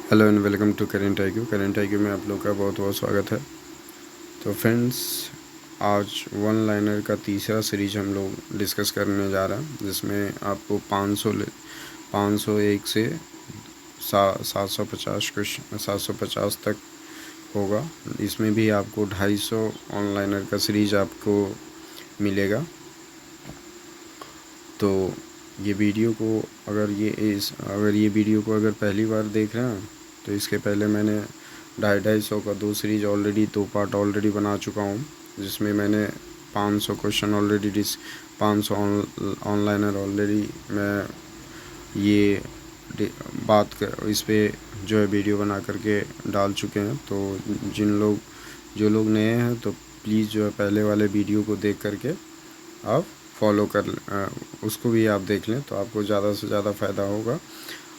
Hello and welcome to Current IQ में आप लोग का बहुत बहुत स्वागत है। तो फ्रेंड्स, आज वन लाइनर का तीसरा सीरीज हम लोग डिस्कस करने जा रहे हैं, जिसमें आपको 501 से 750 क्वेश्चन 750 तक होगा। इसमें भी आपको 250 वन लाइनर का सीरीज आपको मिलेगा। तो ये वीडियो को अगर ये वीडियो को अगर पहली बार देख रहे हैं तो इसके पहले मैंने 250 का 2 सीरीज ऑलरेडी 2 पार्ट ऑलरेडी बना चुका हूँ, जिसमें मैंने 500 क्वेश्चन ऑलरेडी 500 ऑनलाइनर ऑलरेडी मैं ये बात कर इस पे जो है वीडियो बना करके डाल चुके हैं। तो जो लोग नए हैं तो प्लीज़ जो है पहले वाले वीडियो को देख करके आप फॉलो उसको भी आप देख लें, तो आपको ज़्यादा से ज़्यादा फ़ायदा होगा।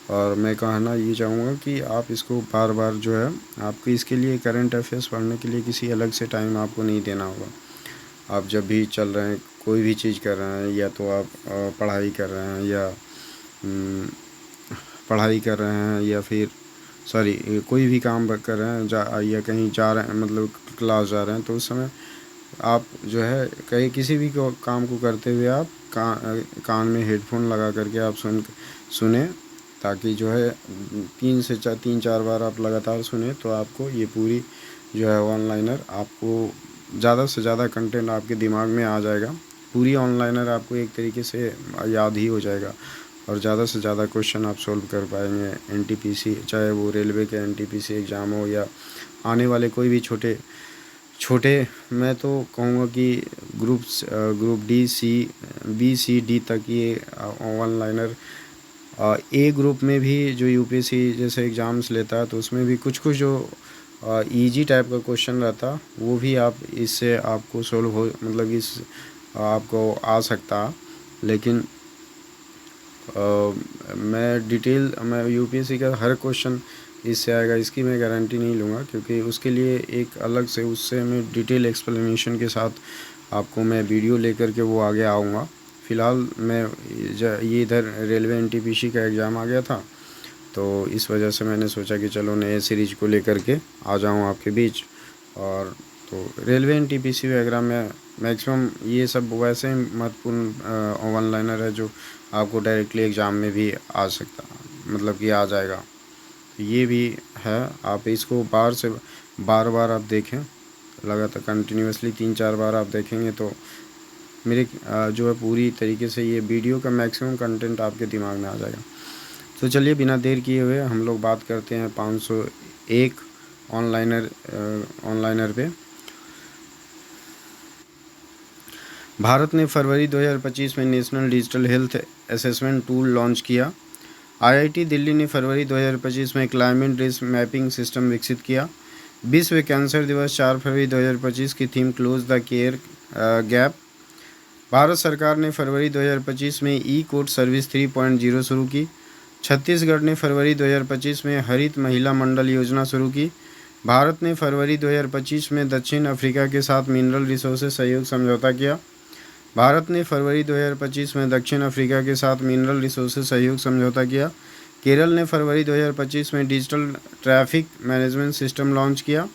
और मैं कहना ये चाहूँगा कि आप इसको बार बार जो है आपको इसके लिए करंट अफेयर्स पढ़ने के लिए किसी अलग से टाइम आपको नहीं देना होगा। आप जब भी चल रहे हैं, कोई भी चीज़ कर रहे हैं, या तो आप पढ़ाई कर रहे हैं या फिर कोई भी काम कर रहे हैं या कहीं जा रहे हैं, मतलब क्लास जा रहे हैं, तो उस समय आप जो है कहीं किसी भी काम को करते हुए आप कान में हेडफोन लगा करके आप सुने, ताकि जो है 3 4 बार आप लगातार सुने तो आपको ये पूरी जो है ऑनलाइनर आपको ज़्यादा से ज़्यादा कंटेंट आपके दिमाग में आ जाएगा। पूरी ऑनलाइनर आपको एक तरीके से याद ही हो जाएगा और ज़्यादा से ज़्यादा क्वेश्चन आप सोल्व कर पाएंगे। एनटीपीसी, चाहे वो रेलवे के एनटीपीसी एग्ज़ाम हो या आने वाले कोई भी छोटे मैं तो कहूँगा कि ग्रुप बी सी डी तक ये वन लाइनर ए ग्रुप में भी जो यूपीएससी जैसे एग्ज़ाम्स लेता है, तो उसमें भी कुछ जो इजी टाइप का क्वेश्चन रहता वो भी आप इससे आपको सोल्व हो, मतलब इस आपको आ सकता। लेकिन मैं यूपीएससी का हर क्वेश्चन इससे आएगा इसकी मैं गारंटी नहीं लूँगा, क्योंकि उसके लिए एक अलग से उससे मैं डिटेल एक्सप्लेनेशन के साथ आपको मैं वीडियो लेकर के वो आगे आऊँगा। फ़िलहाल मैं ये इधर रेलवे एनटीपीसी का एग्ज़ाम आ गया था, तो इस वजह से मैंने सोचा कि चलो नए सीरीज को लेकर के आ जाऊँ आपके बीच। और तो रेलवे एनटीपीसी वगैरह में मैक्सिमम ये सब वैसे ही महत्वपूर्ण वन लाइनर है जो आपको डायरेक्टली एग्ज़ाम में भी आ सकता, मतलब कि आ जाएगा। ये भी है, आप इसको बार बार आप देखें, लगातार कंटिन्यूसली 3 4 बार आप देखेंगे तो मेरे जो है पूरी तरीके से ये वीडियो का मैक्सिमम कंटेंट आपके दिमाग में आ जाएगा। तो चलिए बिना देर किए हुए हम लोग बात करते हैं 501 ऑनलाइनर पे। भारत ने फरवरी 2025 में national digital health assessment tool launch किया। आईआईटी दिल्ली ने फरवरी 2025 में क्लाइमेट रिस्क मैपिंग सिस्टम विकसित किया। विश्व कैंसर दिवस 4 फरवरी 2025 की theme close the care gap. Bharat सरकार ने फरवरी 2025 में ई कोर्ट सर्विस 3.0 शुरू की। छत्तीसगढ़ ने फरवरी 2025 में हरित महिला मंडल योजना शुरू की। भारत ने फरवरी 2025 में दक्षिण अफ्रीका के साथ मिनरल रिसोर्सेज सहयोग समझौता किया। भारत ने फरवरी 2025 में दक्षिण अफ्रीका के साथ मिनरल रिसोर्सेज सहयोग समझौता किया। केरल ने फरवरी 2025 में digital traffic management system launch किया।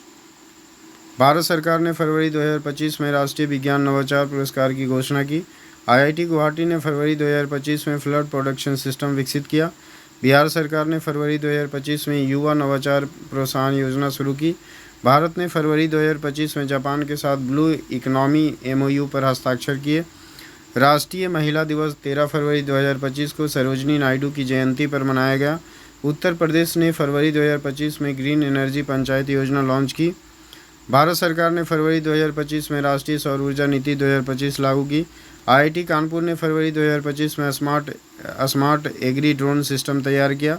भारत सरकार ने फरवरी 2025 में राष्ट्रीय विज्ञान नवाचार पुरस्कार की घोषणा की। आईआईटी गुवाहाटी ने फरवरी 2025 में फ्लड प्रोडक्शन सिस्टम विकसित किया। बिहार सरकार ने फरवरी 2025 में युवा नवाचार प्रोत्साहन योजना शुरू की। भारत ने फरवरी 2025 में जापान के साथ ब्लू इकोनॉमी एमओयू पर हस्ताक्षर किए। राष्ट्रीय महिला दिवस 13 फरवरी 2025 को सरोजिनी नायडू की जयंती पर मनाया गया। उत्तर प्रदेश ने फरवरी 2025 में ग्रीन एनर्जी पंचायत योजना लॉन्च की। भारत सरकार ने फरवरी 2025 में राष्ट्रीय सौर ऊर्जा नीति 2025 लागू की। आईआईटी कानपुर ने फरवरी 2025 में स्मार्ट एग्री ड्रोन सिस्टम तैयार किया।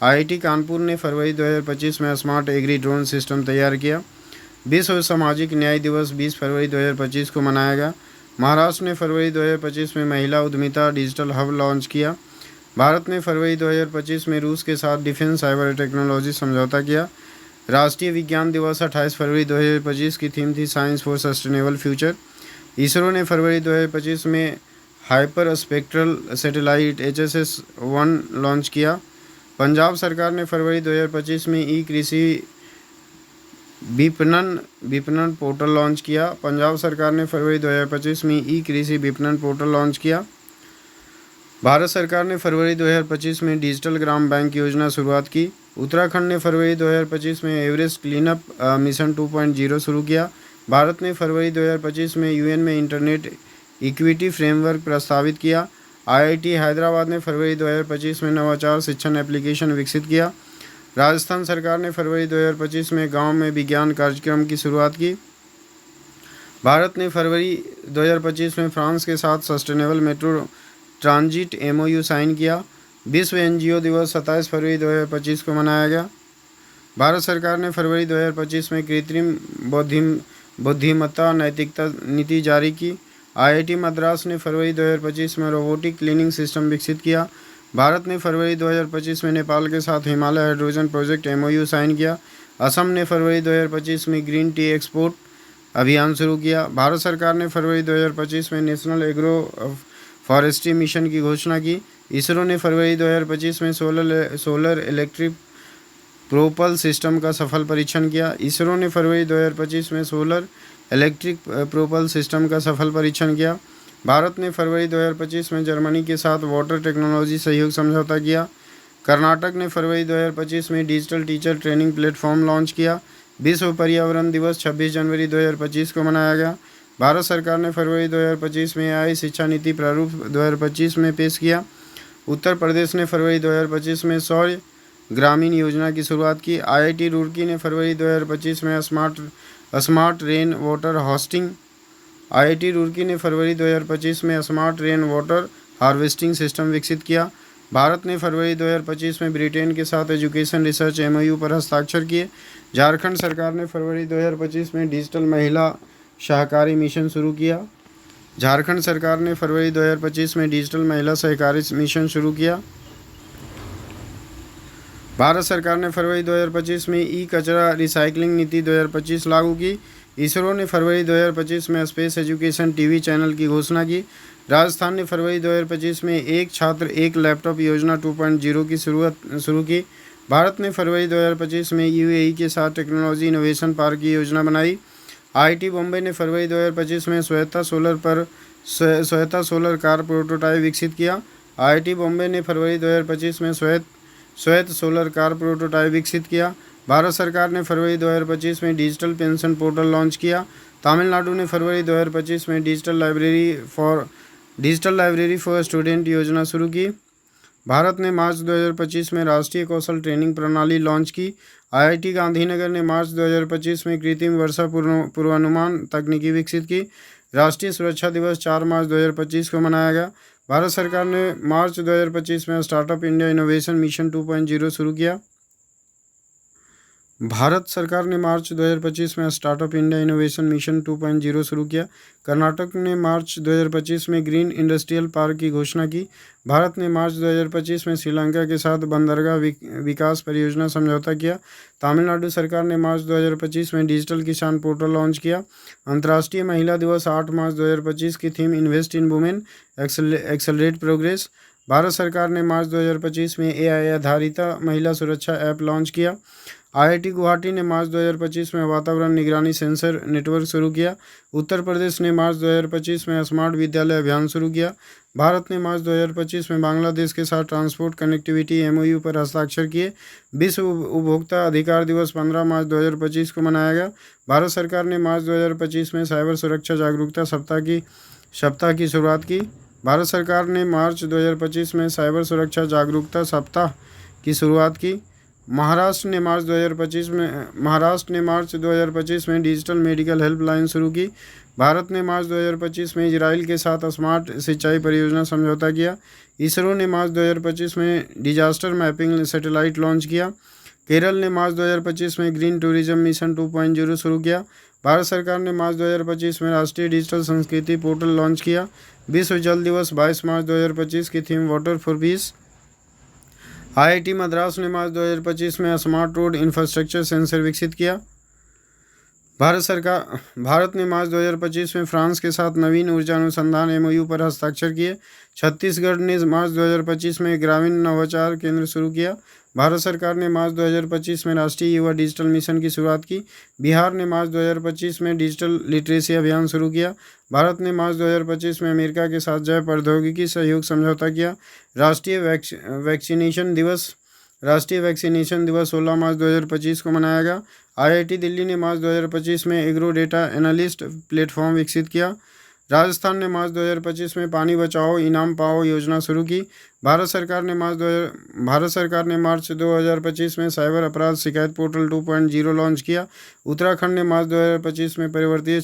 आईआईटी कानपुर ने फरवरी 2025 में स्मार्ट एग्री ड्रोन सिस्टम तैयार किया। विश्व सामाजिक न्याय दिवस 20 फरवरी 2025 को मनाया गया। महाराष्ट्र ने फरवरी 2025 में महिला उद्यमिता डिजिटल हब लॉन्च किया। भारत ने फरवरी 2025 में रूस के साथ डिफेंस साइबर टेक्नोलॉजी समझौता किया। राष्ट्रीय विज्ञान दिवस 28 फरवरी 2025 की थीम थी science for sustainable future. ISRO ने फरवरी 2025 में hyper spectral satellite HSS-1 launch किया। पंजाब सरकार ने फरवरी 2025 में ई कृषि विपणन पोर्टल लॉन्च किया। पंजाब सरकार ने फरवरी 2025 में ई कृषि विपणन पोर्टल लॉन्च किया। भारत सरकार ने फरवरी 2025 में डिजिटल ग्राम बैंक योजना शुरुआत की। उत्तराखंड ने फरवरी 2025 में एवरेस्ट क्लीनअप मिशन 2.0 शुरू किया। भारत ने फरवरी 2025 में यूएन में इंटरनेट इक्विटी फ्रेमवर्क प्रस्तावित किया। आईआईटी हैदराबाद ने फरवरी 2025 में नवाचार शिक्षण एप्लीकेशन विकसित किया। राजस्थान सरकार ने फरवरी 2025 में गांव में विज्ञान कार्यक्रम की शुरुआत की। भारत ने फरवरी 2025 में फ्रांस के साथ sustainable metro transit MoU sign किया। विश्व एनजीओ दिवस 27 फरवरी 2025 को मनाया गया। भारत सरकार ने फरवरी 2025 में कृत्रिम बुद्धिमत्ता नैतिकता नीति जारी की। आईआईटी मद्रास ने फरवरी 2025 में रोबोटिक क्लीनिंग सिस्टम विकसित किया। भारत ने फरवरी 2025 में नेपाल के साथ Himalaya hydrogen project MoU sign किया। असम ने फरवरी 2025 में ग्रीन टी एक्सपोर्ट अभियान शुरू किया। भारत सरकार ने फरवरी 2025 में नेशनल एग्रो फॉरेस्ट्री मिशन की घोषणा की। इसरो ने फरवरी 2025 में सोलर इलेक्ट्रिक प्रोपल सिस्टम का सफल परीक्षण किया। इसरो ने फरवरी 2025 में सोलर इलेक्ट्रिक प्रोपल सिस्टम का सफल परीक्षण किया। भारत ने फरवरी 2025 में जर्मनी के साथ वाटर टेक्नोलॉजी सहयोग समझौता किया। कर्नाटक ने फरवरी 2025 में digital teacher training platform launch किया। विश्व पर्यावरण दिवस 26 जनवरी 2025 को मनाया गया। भारत सरकार ने फरवरी 2025 में AI शिक्षा नीति प्रारूप 2025 में पेश किया। उत्तर प्रदेश ने फरवरी 2025 में सौर ग्रामीण योजना की शुरुआत की। आईआईटी रुड़की ने फरवरी 2025 में smart rain water harvesting IIT Roorkee ने फरवरी 2025 में smart rain water harvesting system विकसित किया। भारत ने फरवरी 2025 में ब्रिटेन के साथ एजुकेशन रिसर्च एमओयू पर हस्ताक्षर किए। झारखंड सरकार ने फरवरी 2025 में डिजिटल महिला सहकारी मिशन शुरू किया। झारखंड सरकार ने फरवरी 2025 में डिजिटल महिला सहकारी मिशन शुरू किया। भारत सरकार ने फरवरी 2025 में ई कचरा रिसाइकलिंग नीति 2025 लागू की। इसरो ने फरवरी 2025 में स्पेस एजुकेशन टीवी चैनल की घोषणा की। राजस्थान ने फरवरी 2025 में एक छात्र एक लैपटॉप योजना 2.0 की शुरू की। भारत ने फरवरी 2025 में यूएई के साथ टेक्नोलॉजी इनोवेशन पार्क की योजना बनाई। आईआईटी बॉम्बे ने फरवरी 2025 में स्वायत्त सोलर कार प्रोटोटाइप विकसित किया। आईआईटी बॉम्बे ने फरवरी 2025 में स्वायत्त सोलर कार प्रोटोटाइप विकसित किया। भारत सरकार ने फरवरी 2025 में डिजिटल पेंशन पोर्टल लॉन्च किया। तमिलनाडु ने फरवरी 2025 में डिजिटल लाइब्रेरी फॉर स्टूडेंट योजना शुरू की। भारत ने मार्च 2025 में राष्ट्रीय कौशल ट्रेनिंग प्रणाली लॉन्च की। आईआईटी गांधीनगर ने मार्च 2025 में कृत्रिम वर्षा पूर्वानुमान तकनीकी विकसित की। राष्ट्रीय सुरक्षा दिवस 4 मार्च 2025 को मनाया गया। भारत सरकार ने मार्च 2025 में स्टार्टअप इंडिया इनोवेशन मिशन 2.0 शुरू किया। भारत सरकार ने मार्च 2025 में स्टार्टअप इंडिया इनोवेशन मिशन 2.0 शुरू किया। कर्नाटक ने मार्च 2025 में ग्रीन इंडस्ट्रियल पार्क की घोषणा की। भारत ने मार्च 2025 में श्रीलंका के साथ बंदरगाह विकास परियोजना समझौता किया। तमिलनाडु सरकार ने मार्च 2025 में डिजिटल किसान पोर्टल लॉन्च किया। अंतर्राष्ट्रीय महिला दिवस 8 मार्च 2025 की theme invest in women accelerate progress. Bharat सरकार ने मार्च 2025 में AI आधारित महिला सुरक्षा ऐप लॉन्च किया। आईआईटी गुवाहाटी ने मार्च 2025 में वातावरण निगरानी सेंसर नेटवर्क शुरू किया। उत्तर प्रदेश ने मार्च 2025 में स्मार्ट विद्यालय अभियान शुरू किया। भारत ने मार्च 2025 में बांग्लादेश के साथ ट्रांसपोर्ट कनेक्टिविटी एमओयू पर हस्ताक्षर किए। विश्व उपभोक्ता अधिकार दिवस 15 मार्च 2025 को मनाया गया। भारत सरकार ने मार्च 2025 में साइबर सुरक्षा जागरूकता सप्ताह की शुरुआत की। भारत सरकार ने मार्च 2025 में साइबर सुरक्षा जागरूकता सप्ताह की शुरुआत की। महाराष्ट्र ने मार्च 2025 में डिजिटल मेडिकल हेल्पलाइन शुरू की। भारत ने मार्च 2025 में इजराइल के साथ स्मार्ट सिंचाई परियोजना समझौता किया। इसरो ने मार्च 2025 में डिजास्टर मैपिंग सैटेलाइट लॉन्च किया। केरल ने मार्च 2025 में ग्रीन टूरिज्म मिशन 2.0 शुरू किया। भारत सरकार ने मार्च 2025 में राष्ट्रीय डिजिटल संस्कृति पोर्टल लॉन्च किया। विश्व जल दिवस 22 मार्च 2025 की theme water for piece. IIT Madras ने मार्च 2025 में स्मार्ट रोड इंफ्रास्ट्रक्चर सेंसर विकसित किया। भारत ने मार्च 2025 में फ्रांस के साथ नवीन ऊर्जा अनुसंधान एमओयू पर हस्ताक्षर किए। छत्तीसगढ़ ने मार्च 2025 में ग्रामीण नवाचार केंद्र शुरू किया। भारत सरकार ने मार्च 2025 में राष्ट्रीय युवा डिजिटल मिशन की शुरुआत की। बिहार ने मार्च 2025 में डिजिटल लिटरेसी अभियान शुरू किया। भारत ने मार्च 2025 में अमेरिका के साथ जैव प्रौद्योगिकी सहयोग समझौता किया। राष्ट्रीय वैक्सीनेशन दिवस 16 मार्च 2025 को मनाया गया। आईआईटी दिल्ली ने मार्च 2025 में एग्रो डेटा एनालिस्ट प्लेटफॉर्म विकसित किया। राजस्थान ने मार्च 2025 में पानी बचाओ इनाम पाओ योजना शुरू की। भारत सरकार ने मार्च 2025 में साइबर अपराध शिकायत पोर्टल 2.0 लॉन्च किया। उत्तराखंड ने मार्च 2025 में पर्वतीय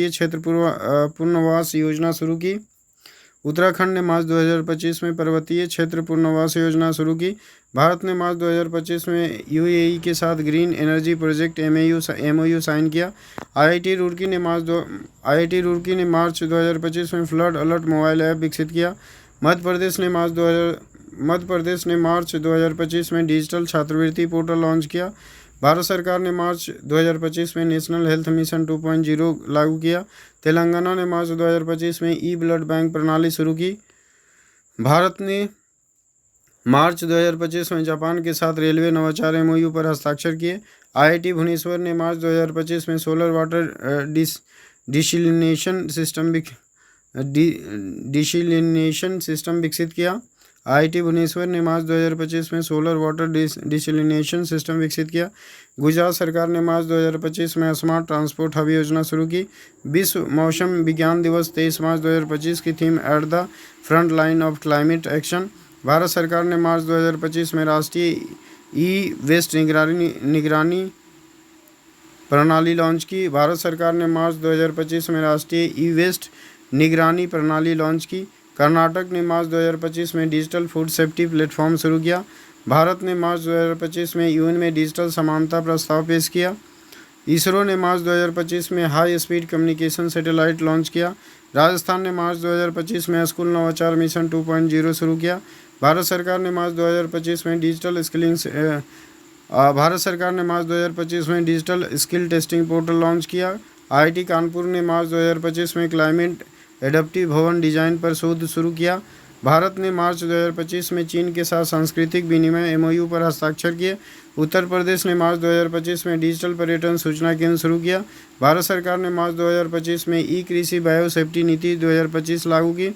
क्षेत्र पुनर्वास योजना शुरू की। भारत ने मार्च 2025 में यूएई के साथ green energy project MoU sign किया। आईआईटी रुड़की ने मार्च 2025 में फ्लड अलर्ट मोबाइल ऐप विकसित किया। मध्य प्रदेश ने मार्च 2025 में डिजिटल छात्रवृत्ति पोर्टल लॉन्च किया। भारत सरकार ने मार्च 2025 में नेशनल हेल्थ मिशन 2.0 लागू किया। तेलंगाना ने मार्च 2025 में ई ब्लड बैंक प्रणाली शुरू की। भारत ने मार्च 2025 में जापान के साथ रेलवे नवाचार एमओयू पर हस्ताक्षर किए। आईआईटी भुवनेश्वर ने मार्च 2025 में सोलर वाटर डिसलिनेशन सिस्टम विकसित किया। आईआईटी भुवनेश्वर ने मार्च 2025 में सोलर वाटर डिसलिनेशन सिस्टम विकसित किया। गुजरात सरकार ने मार्च 2025 में स्मार्ट ट्रांसपोर्ट हब योजना शुरू की। विश्व मौसम विज्ञान दिवस 23 मार्च 2025 की theme at the front line of climate action. Bharat सरकार ने मार्च 2025 में राष्ट्रीय ई वेस्ट निगरानी प्रणाली लॉन्च की। भारत सरकार ने मार्च 2025 में राष्ट्रीय ई वेस्ट निगरानी प्रणाली लॉन्च की। कर्नाटक ने मार्च 2025 में डिजिटल फूड सेफ्टी प्लेटफॉर्म शुरू किया। भारत ने मार्च 2025 में यूएन में डिजिटल समानता प्रस्ताव पेश किया। इसरो ने मार्च 2025 में high speed communication satellite launch किया। राजस्थान ने मार्च 2025 में स्कूल नवाचार मिशन 2.0 शुरू किया। भारत सरकार ने मार्च 2025 में digital skill testing portal launch किया। आईआईटी कानपुर ने मार्च 2025 में क्लाइमेट एडप्टिव भवन डिजाइन पर शोध शुरू किया। भारत ने मार्च 2025 में चीन के साथ सांस्कृतिक विनिमय एमओयू पर हस्ताक्षर किए। उत्तर प्रदेश ने मार्च 2025 में डिजिटल पर्यटन सूचना केंद्र शुरू किया। भारत सरकार ने मार्च 2025 में ई कृषि बायोसेफ्टी नीति 2025 लागू की।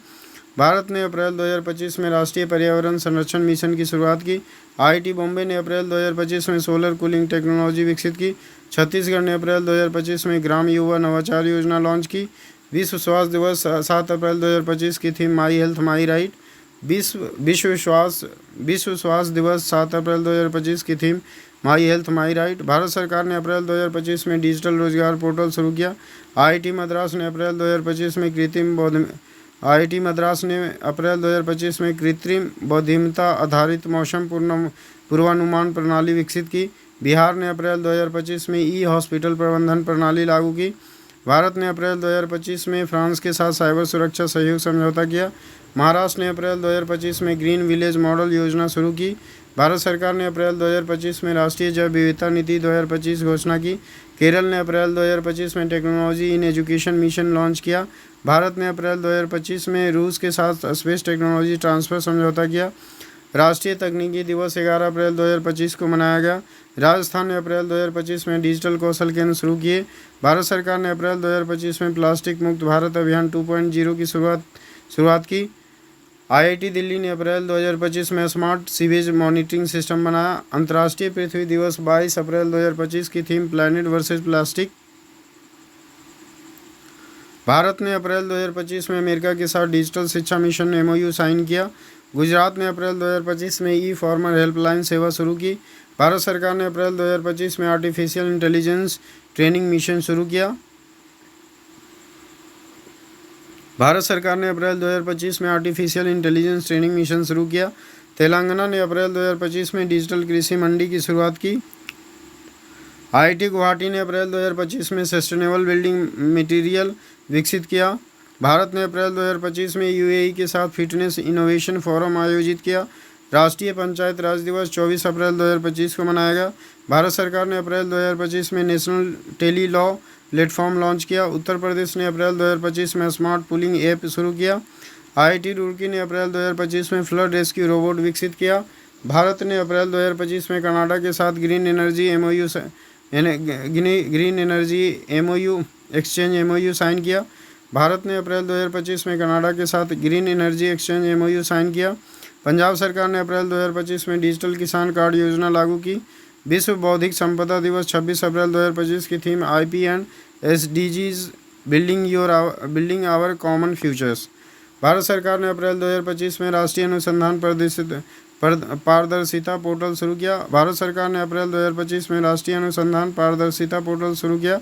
भारत ने अप्रैल 2025 में राष्ट्रीय पर्यावरण संरक्षण मिशन की शुरुआत की। आईआईटी बॉम्बे ने अप्रैल 2025 में सोलर कूलिंग टेक्नोलॉजी विकसित की। छत्तीसगढ़ ने अप्रैल 2025 में ग्राम युवा नवाचार योजना लॉन्च की। विश्व स्वास्थ्य दिवस 7 अप्रैल 2025 की theme my health my right. विश्व स्वास्थ्य दिवस 7 अप्रैल 2025 की theme my health my right. Bharat सरकार ने अप्रैल 2025 में डिजिटल रोजगार पोर्टल शुरू किया। आईआईटी मद्रास ने अप्रैल 2025 में कृत्रिम बुद्धिमत्ता आधारित मौसम पूर्वानुमान प्रणाली विकसित की। बिहार ने अप्रैल 2025 में ई हॉस्पिटल प्रबंधन प्रणाली लागू की। भारत ने अप्रैल 2025 में फ्रांस के साथ साइबर सुरक्षा सहयोग समझौता किया। महाराष्ट्र ने अप्रैल 2025 में ग्रीन विलेज मॉडल योजना शुरू की। भारत सरकार ने अप्रैल 2025 में राष्ट्रीय जैव विविधता नीति 2025 घोषणा की। केरल ने अप्रैल 2025 में technology in education mission launch किया। भारत ने अप्रैल 2025 में रूस के साथ स्पेस टेक्नोलॉजी ट्रांसफ़र समझौता किया। राष्ट्रीय तकनीकी दिवस 11 अप्रैल 2025 को मनाया गया। राजस्थान ने अप्रैल 2025 में डिजिटल कौशल केंद्र शुरू किए। भारत सरकार ने अप्रैल 2025 में प्लास्टिक मुक्त भारत अभियान 2.0 की शुरुआत की। आईआईटी दिल्ली ने अप्रैल 2025 में स्मार्ट सीवेज मॉनिटरिंग सिस्टम बनाया। अंतर्राष्ट्रीय पृथ्वी दिवस 22 अप्रैल 2025 की theme planet versus plastic. Bharat ने अप्रैल 2025 में अमेरिका के साथ डिजिटल शिक्षा मिशन एमओयू साइन किया। गुजरात ने अप्रैल 2025 में ई फार्मर हेल्पलाइन सेवा शुरू की। भारत सरकार ने अप्रैल 2025 में आर्टिफिशियल इंटेलिजेंस ट्रेनिंग मिशन शुरू किया। तेलंगाना ने अप्रैल 2025 में डिजिटल कृषि मंडी की शुरुआत की। आईआईटी गुवाहाटी ने अप्रैल 2025 में सस्टेनेबल बिल्डिंग मटेरियल विकसित किया। भारत ने अप्रैल 2025 में यूएई के साथ फिटनेस इनोवेशन फोरम आयोजित किया। राष्ट्रीय पंचायत राज दिवस 24 अप्रैल 2025 को मनाया गया। भारत सरकार ने अप्रैल 2025 में national tele law platform launch किया। उत्तर प्रदेश ने अप्रैल 2025 में स्मार्ट पुलिंग ऐप शुरू किया। आईआईटी रुड़की ने अप्रैल 2025 में फ्लड रेस्क्यू रोबोट विकसित किया। भारत ने अप्रैल 2025 में कनाडा के साथ green energy MoU exchange MoU sign किया। भारत ने अप्रैल 2025 में कनाडा के साथ green energy exchange MoU sign किया। पंजाब सरकार ने अप्रैल 2025 में डिजिटल किसान कार्ड योजना लागू की। विश्व बौद्धिक संपदा दिवस 26 अप्रैल 2025 की theme IP and SDGs building our common futures. Bharat सरकार ने अप्रैल 2025 में राष्ट्रीय अनुसंधान पारदर्शिता पोर्टल शुरू किया। भारत सरकार ने अप्रैल 2025 में राष्ट्रीय अनुसंधान पारदर्शिता पोर्टल शुरू किया।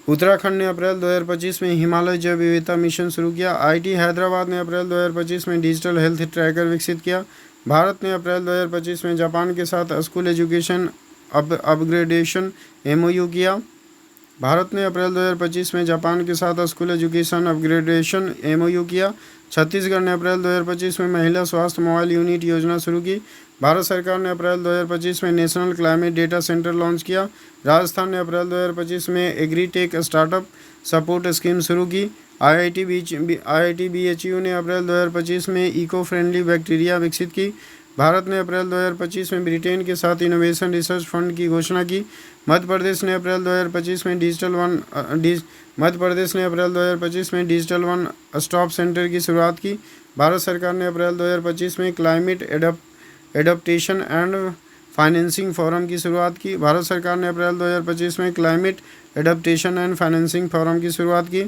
उत्तराखंड ने अप्रैल 2025 में हिमालय जैव विविधता मिशन शुरू किया। आईआईटी हैदराबाद ने अप्रैल 2025 में डिजिटल हेल्थ ट्रैकर विकसित किया। भारत ने अप्रैल 2025 में जापान के साथ स्कूल एजुकेशन अपग्रेडेशन एमओयू किया। भारत ने अप्रैल 2025 में जापान के साथ स्कूल एजुकेशन अपग्रेडेशन एमओयू किया। छत्तीसगढ़ ने अप्रैल 2025 में महिला स्वास्थ्य मोबाइल यूनिट योजना शुरू की। भारत सरकार ने अप्रैल 2025 में national climate data centre launch किया। राजस्थान ने अप्रैल 2025 में एग्रीटेक स्टार्टअप सपोर्ट स्कीम शुरू की। आईआईटी बीएचयू ने अप्रैल 2025 में इको फ्रेंडली बैक्टीरिया विकसित की। भारत ने अप्रैल 2025 में ब्रिटेन के साथ इनोवेशन रिसर्च फंड की घोषणा की। मध्य प्रदेश ने अप्रैल 2025 में डिजिटल वन स्टॉप सेंटर की शुरुआत की। भारत सरकार ने अप्रैल 2025 में climate adaptation and financing forum की शुरुआत की। भारत सरकार ने अप्रैल 2025 में climate adaptation and financing forum की शुरुआत की।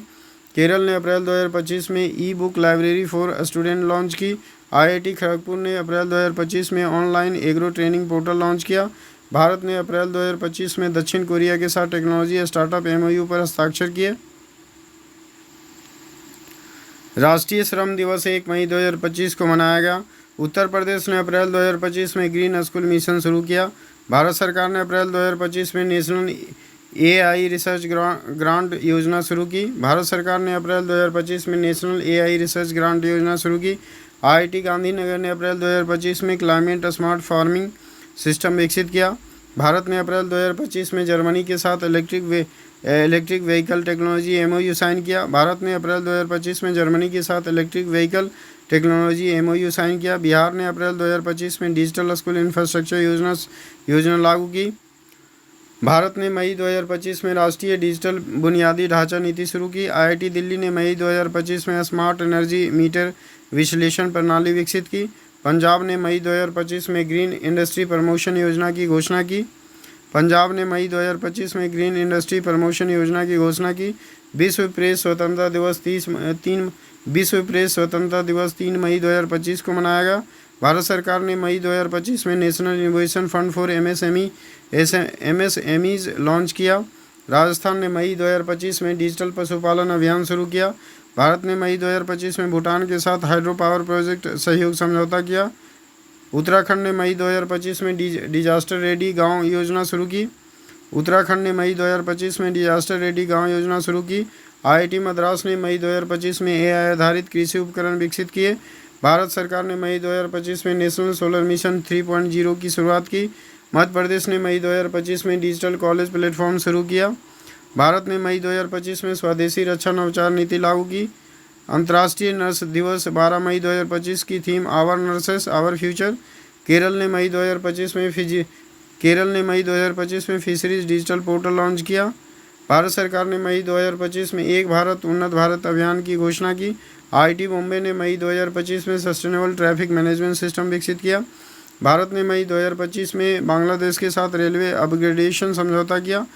केरल ने अप्रैल 2025 में ई book library for student launch की। आईआईटी खड़गपुर ने अप्रैल 2025 में online agro training portal launch किया। भारत ने अप्रैल 2025 में दक्षिण कोरिया के साथ टेक्नोलॉजी स्टार्टअप एमओयू पर हस्ताक्षर किए। राष्ट्रीय श्रम दिवस 1 मई 2025 को मनाया गया। उत्तर प्रदेश ने अप्रैल 2025 में ग्रीन स्कूल मिशन शुरू किया। भारत सरकार ने अप्रैल 2025 में नेशनल एआई रिसर्च ग्रांट योजना शुरू की। भारत सरकार ने अप्रैल 2025 में नेशनल एआई रिसर्च ग्रांट योजना शुरू की। आईआईटी गांधीनगर ने अप्रैल 2025 में क्लाइमेट स्मार्ट फार्मिंग सिस्टम विकसित किया। भारत ने अप्रैल 2025 में जर्मनी के साथ electric vehicle technology MoU sign किया। भारत ने अप्रैल 2025 में जर्मनी के साथ electric vehicle technology MoU sign किया। बिहार ने अप्रैल 2025 में डिजिटल स्कूल इंफ्रास्ट्रक्चर योजना लागू की। भारत ने मई 2025 में राष्ट्रीय डिजिटल बुनियादी ढांचा नीति शुरू की। आईआईटी दिल्ली ने मई 2025 में स्मार्ट एनर्जी मीटर विश्लेषण प्रणाली विकसित की। पंजाब ने मई 2025 में ग्रीन इंडस्ट्री प्रमोशन योजना की घोषणा की। विश्व प्रेस स्वतंत्रता दिवस 3 मई 2025 को मनाया गया। भारत सरकार ने मई 2025 में national innovation fund for MSMEs launch किया। राजस्थान ने मई 2025 में डिजिटल पशुपालन अभियान शुरू किया। भारत ने मई 2025 में भूटान के साथ हाइड्रो पावर प्रोजेक्ट सहयोग समझौता किया। उत्तराखंड ने मई 2025 में डिजास्टर रेडी गांव योजना शुरू की। आईआईटी मद्रास ने मई 2025 में एआई आधारित कृषि उपकरण विकसित किए। भारत सरकार ने मई 2025 में नेशनल सोलर मिशन 3.0 की शुरुआत की। मध्य प्रदेश ने मई 2025 में डिजिटल कॉलेज प्लेटफॉर्म शुरू किया। भारत ने मई 2025 में स्वदेशी रक्षा नवाचार नीति लागू की। अंतर्राष्ट्रीय नर्स दिवस 12 मई 2025 की theme our nurses our future. Kerala ने मई 2025 में फिशरीज डिजिटल पोर्टल लॉन्च किया। भारत सरकार ने मई 2025 में एक भारत उन्नत भारत अभियान की घोषणा की। आईआईटी बॉम्बे ने मई 2025 में सस्टेनेबल ट्रैफिक मैनेजमेंट सिस्टम विकसित किया। भारत ने मई 2025 में बांग्लादेश के साथ रेलवे अपग्रेडेशन समझौता किया।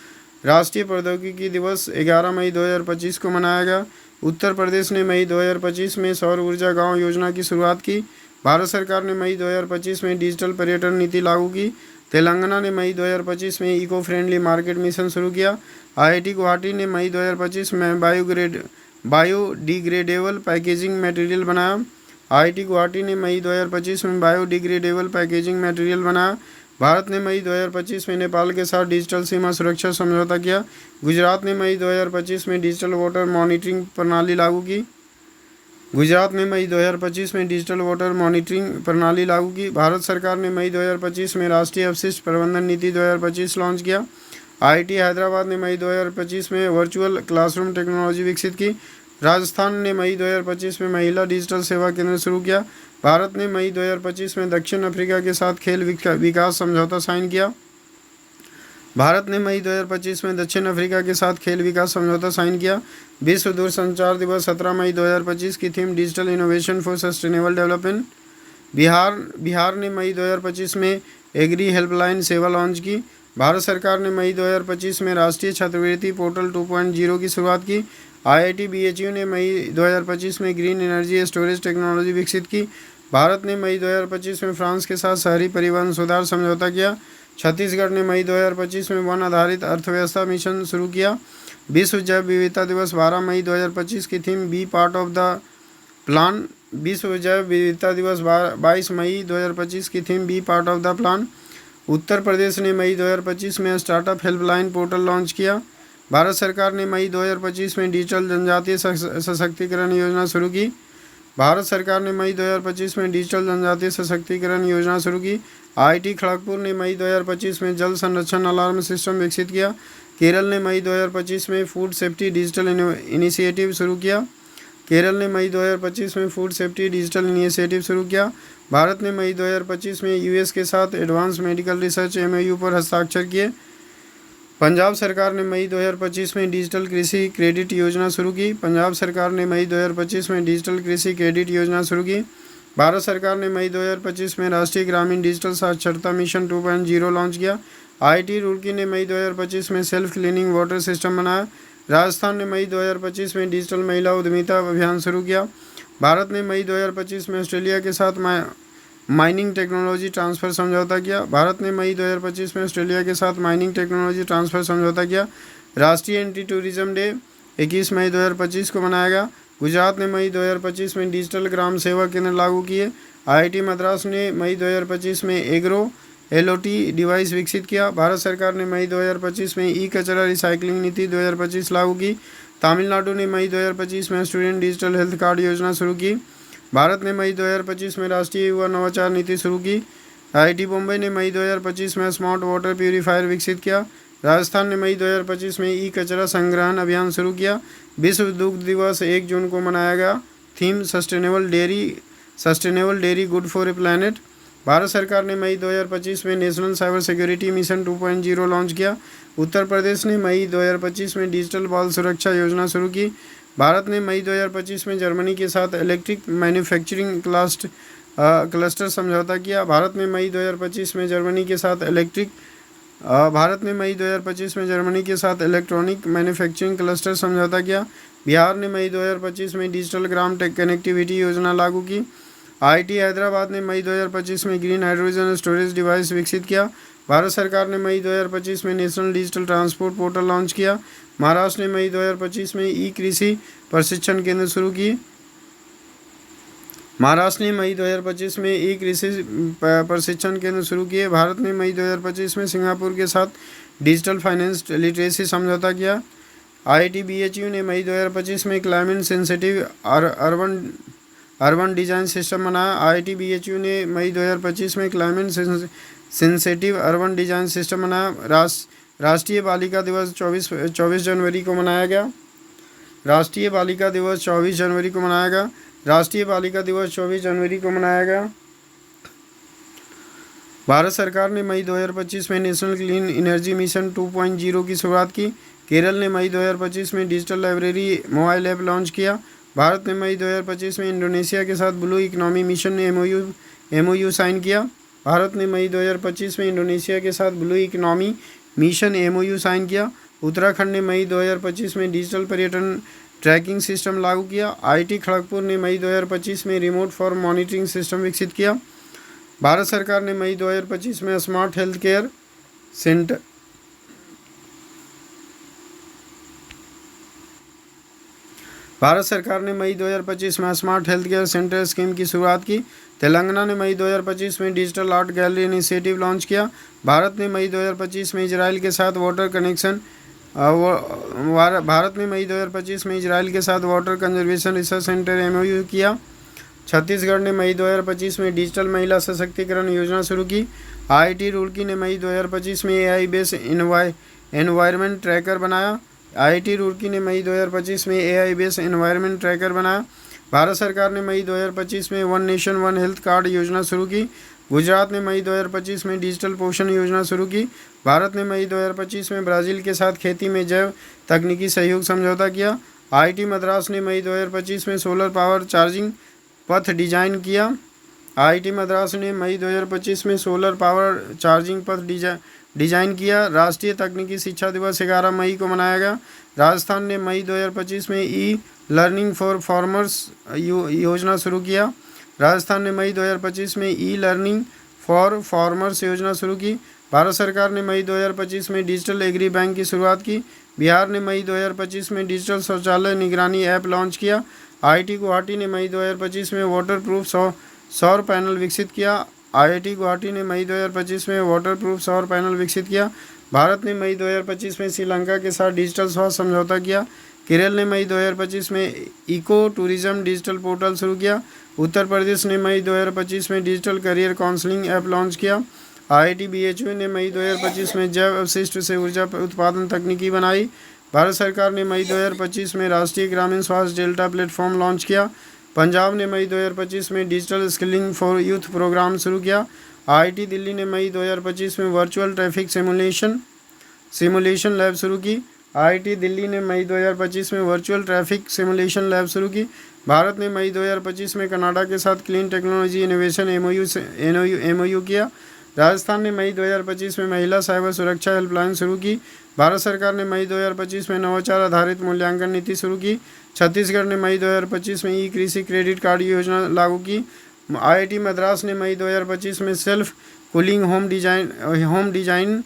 राष्ट्रीय प्रौद्योगिकी दिवस 11 मई 2025 को मनाया गया। उत्तर प्रदेश ने मई 2025 में सौर ऊर्जा गांव योजना की शुरुआत की। भारत सरकार ने मई 2025 में डिजिटल पर्यटन नीति लागू की। तेलंगाना ने मई 2025 में इको फ्रेंडली मार्केट मिशन शुरू किया। आईआईटी गुवाहाटी ने मई 2025 में बायोडिग्रेडेबल पैकेजिंग मटेरियल बनाया। आईआईटी गुवाहाटी ने मई 2025 में बायोडिग्रेडेबल पैकेजिंग मटेरियल बनाया। भारत ने मई 2025 में नेपाल के साथ डिजिटल सीमा सुरक्षा समझौता किया। गुजरात ने मई 2025 में डिजिटल वाटर मॉनिटरिंग प्रणाली लागू की। गुजरात ने मई 2025 में डिजिटल वाटर मॉनिटरिंग प्रणाली लागू की। भारत सरकार ने मई 2025 में राष्ट्रीय अपशिष्ट प्रबंधन नीति 2025 लॉन्च किया। आईआईटी हैदराबाद ने मई 2025 में वर्चुअल क्लासरूम टेक्नोलॉजी विकसित की। राजस्थान ने मई 2025 में महिला डिजिटल सेवा केंद्र शुरू किया। भारत ने मई 2025 में दक्षिण अफ्रीका के साथ खेल विकास समझौता साइन किया। भारत ने मई 2025 में दक्षिण अफ्रीका के साथ खेल विकास समझौता साइन किया। विश्व दूरसंचार दिवस 17 मई 2025 की theme digital innovation for sustainable development. Bihar ने मई 2025 में एग्री हेल्पलाइन सेवा लॉन्च की। भारत सरकार ने मई 2025 में राष्ट्रीय छात्रवृत्ति पोर्टल 2.0 की शुरुआत की। आईआईटी बीएचयू ने मई 2025 में ग्रीन एनर्जी स्टोरेज टेक्नोलॉजी विकसित की। भारत ने मई 2025 में फ्रांस के साथ शहरी परिवहन सुधार समझौता किया। छत्तीसगढ़ ने मई 2025 में वन आधारित अर्थव्यवस्था मिशन शुरू किया। विश्व जैव विविधता दिवस 12 मई 2025 की theme be part of the plan. विश्व जैव विविधता दिवस 22 मई 2025 की theme be part of the plan. Uttar Pradesh ने मई 2025 में स्टार्टअप हेल्पलाइन पोर्टल लॉन्च किया। भारत सरकार ने मई 2025 में डिजिटल जनजातीय सशक्तिकरण योजना शुरू की। भारत सरकार ने मई 2025 में डिजिटल जनजातीय सशक्तिकरण योजना शुरू की। आईआईटी खड़गपुर ने मई 2025 में जल संरक्षण अलार्म सिस्टम विकसित किया। केरल ने मई 2025 में फूड सेफ्टी डिजिटल इनिशिएटिव शुरू किया। केरल ने मई 2025 में फूड सेफ्टी डिजिटल इनिशिएटिव शुरू किया। भारत ने मई 2025 में यूएस के साथ एडवांस मेडिकल रिसर्च एमओयू पर हस्ताक्षर किए। पंजाब सरकार ने मई 2025 में डिजिटल कृषि क्रेडिट योजना शुरू की। पंजाब सरकार ने मई 2025 में डिजिटल कृषि क्रेडिट योजना शुरू की। भारत सरकार ने मई 2025 में राष्ट्रीय ग्रामीण डिजिटल साक्षरता मिशन 2.0 लॉन्च किया। आईआईटी रुड़की ने मई 2025 में सेल्फ क्लीनिंग वाटर सिस्टम बनाया। राजस्थान ने मई 2025 में डिजिटल महिला उद्यमिता अभियान शुरू किया। भारत ने मई 2025 में ऑस्ट्रेलिया के साथ माइनिंग टेक्नोलॉजी ट्रांसफ़र समझौता किया। भारत ने मई 2025 में ऑस्ट्रेलिया के साथ माइनिंग टेक्नोलॉजी ट्रांसफ़र समझौता किया। राष्ट्रीय एंटी टूरिज्म डे 21 मई 2025 को मनाया गया। गुजरात ने मई 2025 में डिजिटल ग्राम सेवा केंद्र लागू किए। आईआईटी मद्रास ने मई 2025 में एग्रो एलओटी डिवाइस विकसित किया। भारत सरकार ने मई 2025 में ई कचरा रिसाइकलिंग नीति 2025 लागू की। तमिलनाडु ने मई 2025 में स्टूडेंट डिजिटल हेल्थ कार्ड योजना शुरू की। भारत ने मई 2025 में राष्ट्रीय युवा नवाचार नीति शुरू की। आईआईटी मुंबई ने मई 2025 में स्मार्ट वाटर प्यूरीफायर विकसित किया। राजस्थान ने मई 2025 में ई कचरा संग्रहण अभियान शुरू किया। विश्व दुग्ध दिवस 1 जून को मनाया गया। Theme sustainable dairy good for a planet. Bharat सरकार ने मई 2025 में national cyber security mission 2.0 launch किया। उत्तर प्रदेश ने मई 2025 में डिजिटल बाल सुरक्षा योजना शुरू की। भारत ने मई 2025 में जर्मनी के साथ इलेक्ट्रिक मैन्युफैक्चरिंग क्लस्टर समझौता किया। भारत ने मई 2025 में जर्मनी के साथ इलेक्ट्रॉनिक मैन्युफैक्चरिंग क्लस्टर समझौता किया। बिहार ने मई 2025 में डिजिटल ग्राम कनेक्टिविटी योजना लागू की। आईआईटी हैदराबाद ने मई 2025 में ग्रीन हाइड्रोजन स्टोरेज डिवाइस विकसित किया। भारत सरकार ने मई 2025 में national digital transport portal launch किया। महाराष्ट्र ने मई 2025 में ई कृषि प्रशिक्षण केंद्र शुरू की। महाराष्ट्र ने मई 2025 में ई कृषि प्रशिक्षण केंद्र शुरू किए। भारत ने मई 2025 में सिंगापुर के साथ डिजिटल फाइनेंस लिटरेसी समझौता किया। आईआईटी बीएचयू ने मई 2025 में climate sensitive urban design system बनाया। आईआईटी बीएचयू ने मई 2025 में climate sensitive urban design system बनाया। राष्ट्रीय बालिका दिवस 24 जनवरी को मनाया गया। राष्ट्रीय बालिका दिवस 24 जनवरी को मनाया गया। राष्ट्रीय बालिका दिवस 24 जनवरी को मनाया गया। भारत सरकार ने मई 2025 में नेशनल क्लीन एनर्जी मिशन 2.0 की शुरुआत की। केरल ने मई 2025 में digital library mobile app launch किया। भारत ने मई 2025 में इंडोनेशिया के साथ ब्लू इकोनॉमी मिशन ने एमओयू साइन किया। भारत ने मई 2025 में इंडोनेशिया के साथ blue economy mission MoU sign किया। उत्तराखंड ने मई 2025 में डिजिटल पर्यटन ट्रैकिंग सिस्टम लागू किया। आईआईटी खड़गपुर ने मई 2025 में रिमोट फॉर मॉनिटरिंग सिस्टम विकसित किया। भारत सरकार ने मई 2025 में smart health care centre Bharat सरकार ने मई 2025 में smart health care centre scheme की शुरुआत की। तेलंगाना ने मई 2025 में digital art gallery initiative launch किया। भारत ने मई 2025 में इजराइल के साथ वाटर कनेक्शन भारत ने मई 2025 में इजराइल के साथ water conservation research centre MOU किया। छत्तीसगढ़ ने मई 2025 में डिजिटल महिला सशक्तिकरण योजना शुरू की। आईआईटी रुड़की ने मई 2025 में एआई बेस्ड एनवायरनमेंट ट्रैकर बनाया। आईआईटी रुड़की ने मई 2025 में एआई बेस्ड एनवायरनमेंट ट्रैकर बनाया। भारत सरकार ने मई 2025 में one nation one health card योजना शुरू की। गुजरात ने मई 2025 में डिजिटल पोषण योजना शुरू की। भारत ने मई 2025 में ब्राज़ील के साथ खेती में जैव तकनीकी सहयोग समझौता किया। आईआईटी मद्रास ने मई 2025 में सोलर पावर चार्जिंग पथ डिजाइन किया। आईआईटी मद्रास ने मई 2025 में सोलर पावर चार्जिंग पथ डिजाइन किया। राष्ट्रीय तकनीकी शिक्षा दिवस 11 मई को मनाया गया। राजस्थान ने मई 2025 में ई लर्निंग फॉर फार्मर्स योजना शुरू किया। राजस्थान ने मई 2025 में ई लर्निंग फॉर फार्मर्स योजना शुरू की। भारत सरकार ने मई 2025 में डिजिटल एग्री बैंक की शुरुआत की। बिहार ने मई 2025 में डिजिटल शौचालय निगरानी ऐप लॉन्च किया। आईआईटी गुवाहाटी ने मई 2025 में वाटर प्रूफ सौर पैनल विकसित किया। आईआईटी गुवाहाटी ने मई 2025 में वाटर प्रूफ सौर पैनल विकसित किया। भारत ने मई 2025 में श्रीलंका के साथ डिजिटल स्वास्थ्य समझौता किया। केरल ने मई 2025 में इको टूरिज्म डिजिटल पोर्टल शुरू किया। उत्तर प्रदेश ने मई 2025 में digital career counselling app launch किया। आईआईटी बीएचयू ने मई 2025 में जैव अवशिष्ट से ऊर्जा उत्पादन तकनीकी बनाई। भारत सरकार ने मई 2025 में राष्ट्रीय ग्रामीण स्वास्थ्य डेल्टा प्लेटफॉर्म लॉन्च किया। पंजाब ने मई 2025 में digital skilling for youth program शुरू किया। आईआईटी दिल्ली ने मई 2025 में वर्चुअल ट्रैफिक सिमुलेशन लैब शुरू की। आईआईटी दिल्ली ने मई 2025 में वर्चुअल ट्रैफिक सिमुलेशन लैब शुरू की। भारत ने मई 2025 में कनाडा के साथ क्लीन टेक्नोलॉजी इनोवेशन एमओयू किया। राजस्थान ने मई 2025 में महिला साइबर सुरक्षा हेल्पलाइन शुरू की। भारत सरकार ने मई 2025 में नवाचार आधारित मूल्यांकन नीति शुरू की। छत्तीसगढ़ ने मई 2025 में ई कृषि क्रेडिट कार्ड योजना लागू की। आईआईटी मद्रास ने मई 2025 में सेल्फ कूलिंग होम डिजाइन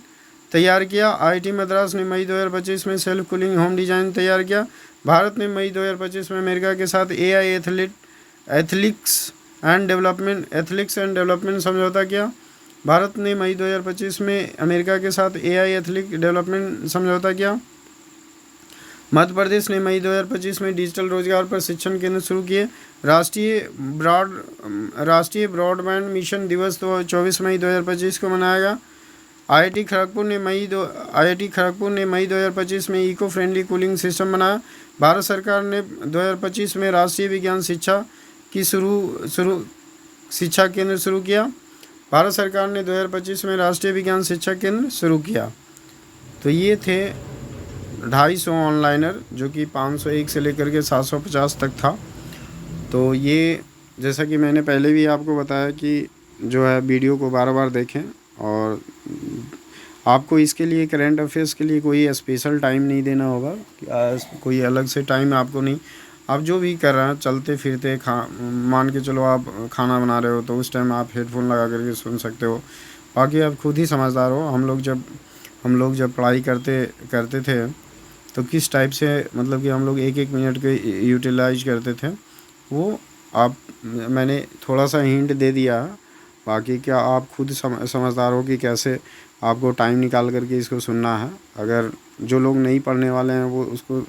तैयार किया। आईआईटी मद्रास ने मई 2025 में सेल्फ कूलिंग होम डिजाइन तैयार किया। भारत ने मई 2025 में अमेरिका के साथ एआई एथिक्स एंड डेवलपमेंट समझौता किया। भारत ने मई 2025 में अमेरिका के साथ एआई एथिक्स डेवलपमेंट समझौता किया। मध्य प्रदेश ने मई 2025 में डिजिटल रोजगार पर शिक्षण केंद्र शुरू किए। राष्ट्रीय ब्रॉडबैंड मिशन दिवस 24 मई 2025 को मनाया गया। आईआईटी खड़गपुर ने मई 2025 में इको फ्रेंडली कूलिंग सिस्टम बनाया। भारत सरकार ने 2025 में राष्ट्रीय विज्ञान शिक्षा केंद्र शुरू किया। भारत सरकार ने 2025 में राष्ट्रीय विज्ञान शिक्षा केंद्र शुरू किया। तो ये थे 250 ऑनलाइनर, जो कि 501 से लेकर के 750 तक था। तो ये जैसा कि मैंने पहले भी आपको बताया कि जो है वीडियो को बार बार देखें, और आपको इसके लिए करंट अफेयर्स के लिए कोई स्पेशल टाइम नहीं देना होगा, कोई अलग से टाइम आपको नहीं। आप जो भी कर रहे हैं, चलते फिरते मान के चलो आप खाना बना रहे हो तो उस टाइम आप हेडफोन लगा करके सुन सकते हो। बाकी आप खुद ही समझदार हो। हम लोग जब पढ़ाई करते थे तो किस टाइप से, मतलब कि हम लोग एक मिनट के यूटिलाइज करते थे, वो मैंने थोड़ा सा हिंट दे दिया। बाकी क्या आप खुद समझदार हो कि कैसे आपको टाइम निकाल करके इसको सुनना है। अगर जो लोग नहीं पढ़ने वाले हैं वो उसको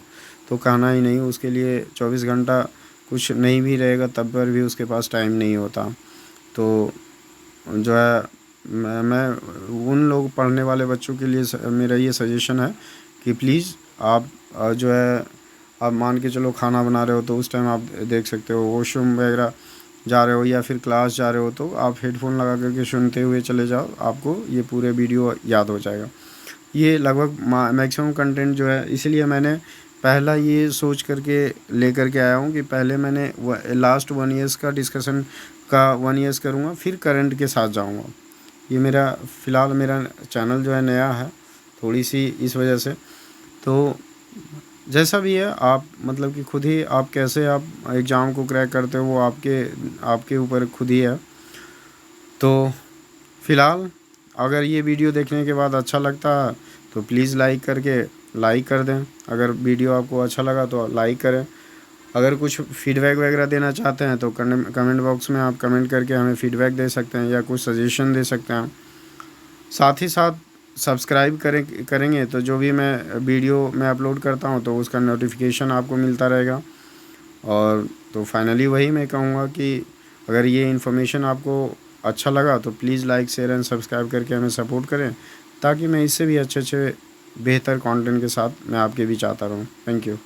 तो कहना ही नहीं, उसके लिए 24 घंटा कुछ नहीं भी रहेगा तब पर भी उसके पास टाइम नहीं होता। तो जो है मैं उन लोग पढ़ने वाले बच्चों के लिए मेरा ये सजेशन है कि प्लीज़ आप जो है, आप मान के चलो खाना बना रहे हो तो उस टाइम आप देख सकते हो, वॉशरूम वगैरह जा रहे हो या फिर क्लास जा रहे हो तो आप हेडफोन लगा करके सुनते हुए चले जाओ, आपको ये पूरे वीडियो याद हो जाएगा। ये लगभग मैक्सिमम कंटेंट जो है, इसलिए मैंने पहला ये सोच करके लेकर के आया हूँ कि पहले मैंने लास्ट 1 ईयर्स का डिस्कशन का 1 ईयर्स करूँगा, फिर करंट के साथ जाऊँगा। ये फ़िलहाल मेरा चैनल जो है नया है थोड़ी सी, इस वजह से। तो जैसा भी है, आप मतलब कि खुद ही आप कैसे आप एग्ज़ाम को क्रैक करते हो वो आपके ऊपर खुद ही है। तो फ़िलहाल अगर ये वीडियो देखने के बाद अच्छा लगता है तो प्लीज़ लाइक कर दें। अगर वीडियो आपको अच्छा लगा तो लाइक करें। अगर कुछ फीडबैक वगैरह देना चाहते हैं तो कमेंट बॉक्स में आप कमेंट करके हमें फ़ीडबैक दे सकते हैं या कुछ सजेशन दे सकते हैं। साथ ही साथ सब्सक्राइब करेंगे तो जो भी मैं वीडियो मैं अपलोड करता हूँ तो उसका नोटिफिकेशन आपको मिलता रहेगा। और तो फाइनली वही मैं कहूँगा कि अगर ये इन्फॉर्मेशन आपको अच्छा लगा तो please like share and subscribe करके हमें सपोर्ट करें, ताकि मैं इससे भी अच्छे अच्छे बेहतर कंटेंट के साथ मैं आपके बीच आता रहूँ। Thank you.